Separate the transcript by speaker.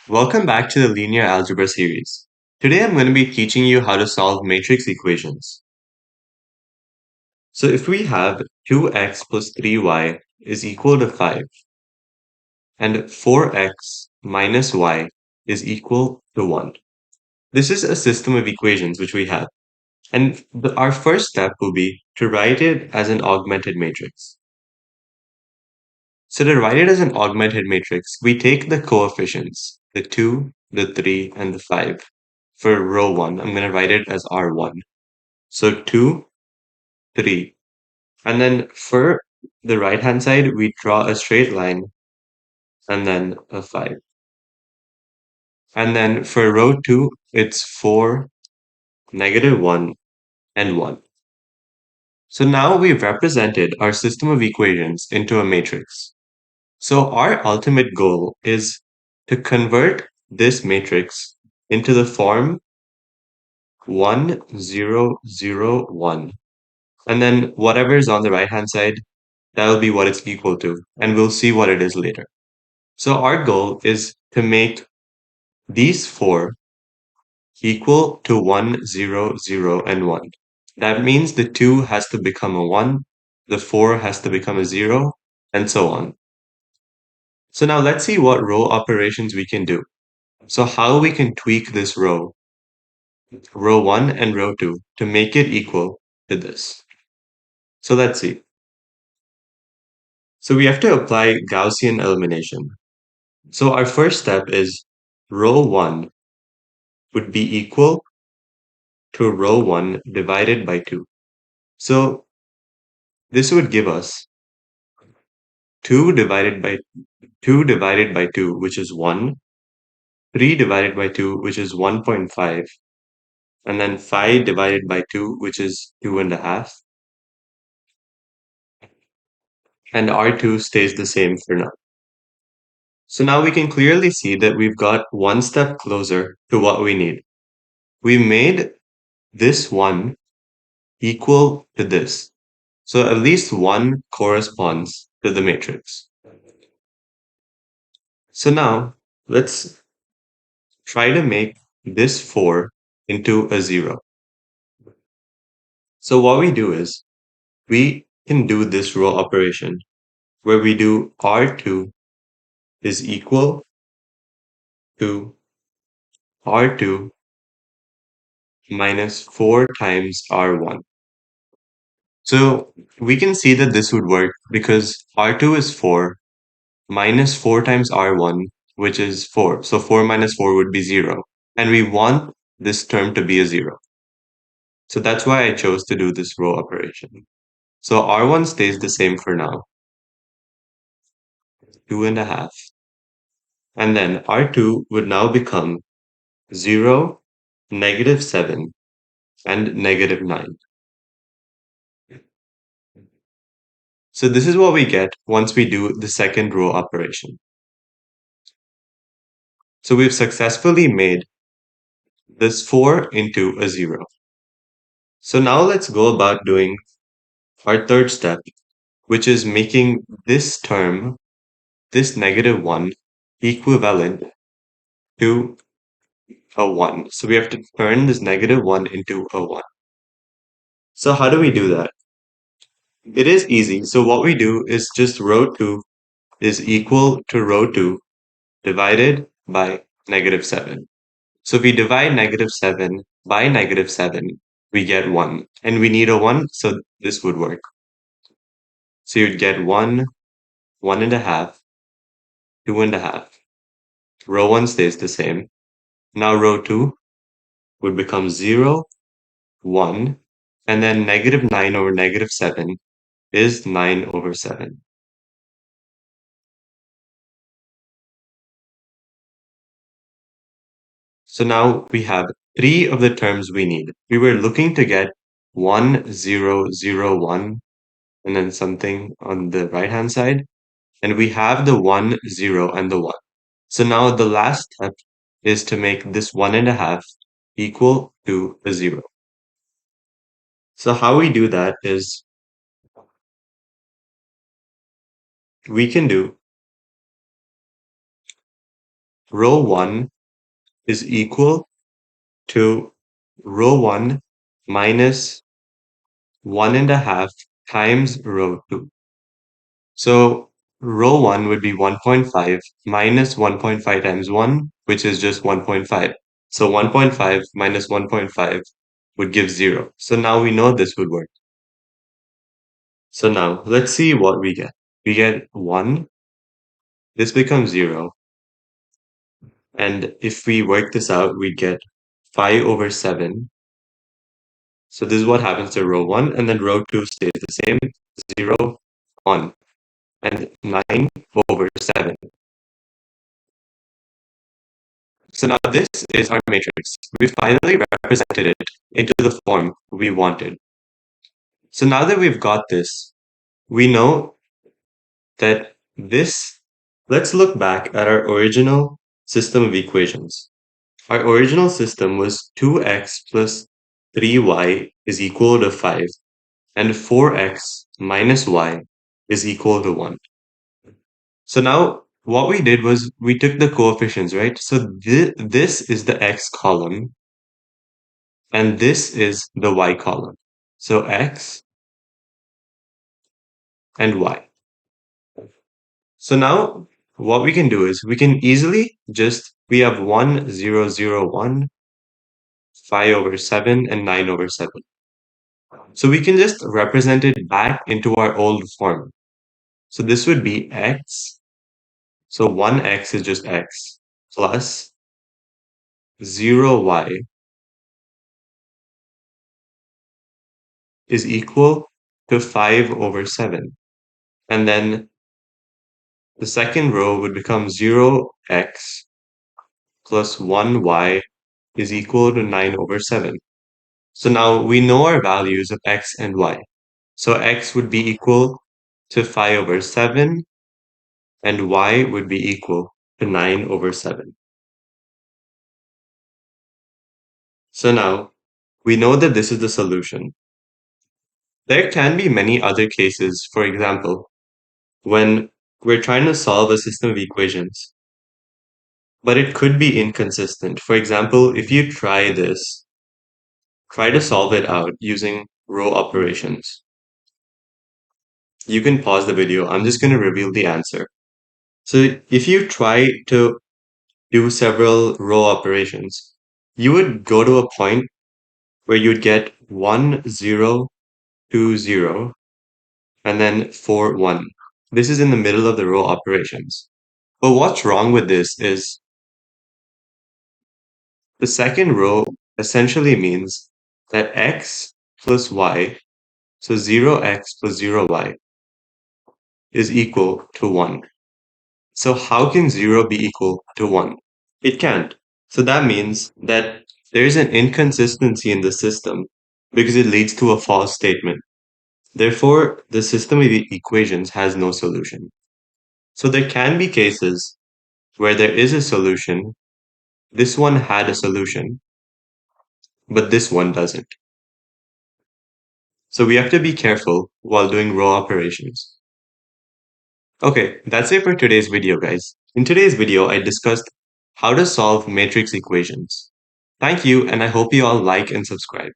Speaker 1: Welcome back to the linear algebra series. Today I'm going to be teaching you how to solve matrix equations. So if we have 2x plus 3y is equal to 5 and 4x minus y is equal to 1. This is a system of equations which we have. And our first step will be to write it as an augmented matrix. So to write it as an augmented matrix, we take the coefficients, the 2, the 3, and the 5. For row 1, I'm going to write it as R1. So 2, 3. And then for the right-hand side, we draw a straight line and then a 5. And then for row 2, it's 4, -1, and 1. So now we've represented our system of equations into a matrix. So our ultimate goal is to convert this matrix into the form 1, 0, 0, 1. And then whatever is on the right-hand side, that'll be what it's equal to, and we'll see what it is later. So our goal is to make these four equal to 1, 0, 0, and 1. That means the 2 has to become a 1, the 4 has to become a 0, and so on. So now let's see what row operations we can do. So how we can tweak this row 1 and row 2, to make it equal to this. So let's see. So we have to apply Gaussian elimination. So our first step is row 1 would be equal to row 1 divided by 2. So this would give us 2 divided by 2, which is 1, 3 divided by 2, which is 1.5, and then 5 divided by 2, which is 2.5, and R2 stays the same for now. So now we can clearly see that we've got one step closer to what we need. We made this one equal to this. So at least one corresponds to the matrix. So now let's try to make this 4 into a 0. So what we do is we can do this row operation where we do R2 is equal to R2 minus 4 times R1. So we can see that this would work because R2 is 4 minus 4 times R1, which is 4. So 4 minus 4 would be 0. And we want this term to be a 0. So that's why I chose to do this row operation. So R1 stays the same for now, 2.5. And then R2 would now become 0, -7, and -9. So this is what we get once we do the second row operation. So we've successfully made this 4 into a 0. So now let's go about doing our third step, which is making this term, this -1, equivalent to a 1. So we have to turn this -1 into a 1. So how do we do that? It is easy. So what we do is just row 2 is equal to row 2 divided by -7. So if we divide -7 by -7, we get 1. And we need a 1, so this would work. So you'd get 1, 1.5, 2.5. Row 1 stays the same. Now row 2 would become 0, 1, and then -9 over -7 is 9 over 7. So now we have 3 of the terms we need. We were looking to get 1, 0, 0, 1, and then something on the right-hand side. And we have the 1, 0, and the 1. So now the last step is to make this 1.5 equal to a 0. So how we do that is we can do row 1 is equal to row 1 minus 1.5 times row 2. So row 1 would be 1.5 minus 1.5 times 1, which is just 1.5. So 1.5 minus 1.5 would give 0. So now we know this would work. So now let's see what we get. We get 1. This becomes 0. And if we work this out, we get 5 over 7. So this is what happens to row 1. And then row 2 stays the same. 0, 1. And 9 over 7. So now this is our matrix. We finally represented it into the form we wanted. So now that we've got this, we know that let's look back at our original system of equations. Our original system was 2x plus 3y is equal to 5, and 4x minus y is equal to 1. So now what we did was we took the coefficients, right? So this is the x column, and this is the y column. So x and y. So now what we can do is we can easily we have 1, 0, 0, 1, 5 over 7, and 9 over 7. So we can just represent it back into our old form. So this would be x. So 1x is just x plus 0y is equal to 5 over 7. And then the second row would become 0x plus 1y is equal to 9 over 7. So now we know our values of x and y. So x would be equal to 5 over 7, and y would be equal to 9 over 7. So now we know that this is the solution. There can be many other cases, for example, when we're trying to solve a system of equations, but it could be inconsistent. For example, if you try this, try to solve it out using row operations. You can pause the video. I'm just going to reveal the answer. So if you try to do several row operations, you would go to a point where you'd get 1, 0, 2, 0, and then 4, 1. This is in the middle of the row operations. But what's wrong with this is the second row essentially means that x plus y, so 0x plus 0y, is equal to 1. So how can 0 be equal to 1? It can't. So that means that there is an inconsistency in the system because it leads to a false statement. Therefore, the system of equations has no solution. So there can be cases where there is a solution. This one had a solution, but this one doesn't. So we have to be careful while doing row operations. Okay, that's it for today's video, guys. In today's video, I discussed how to solve matrix equations. Thank you, and I hope you all like and subscribe.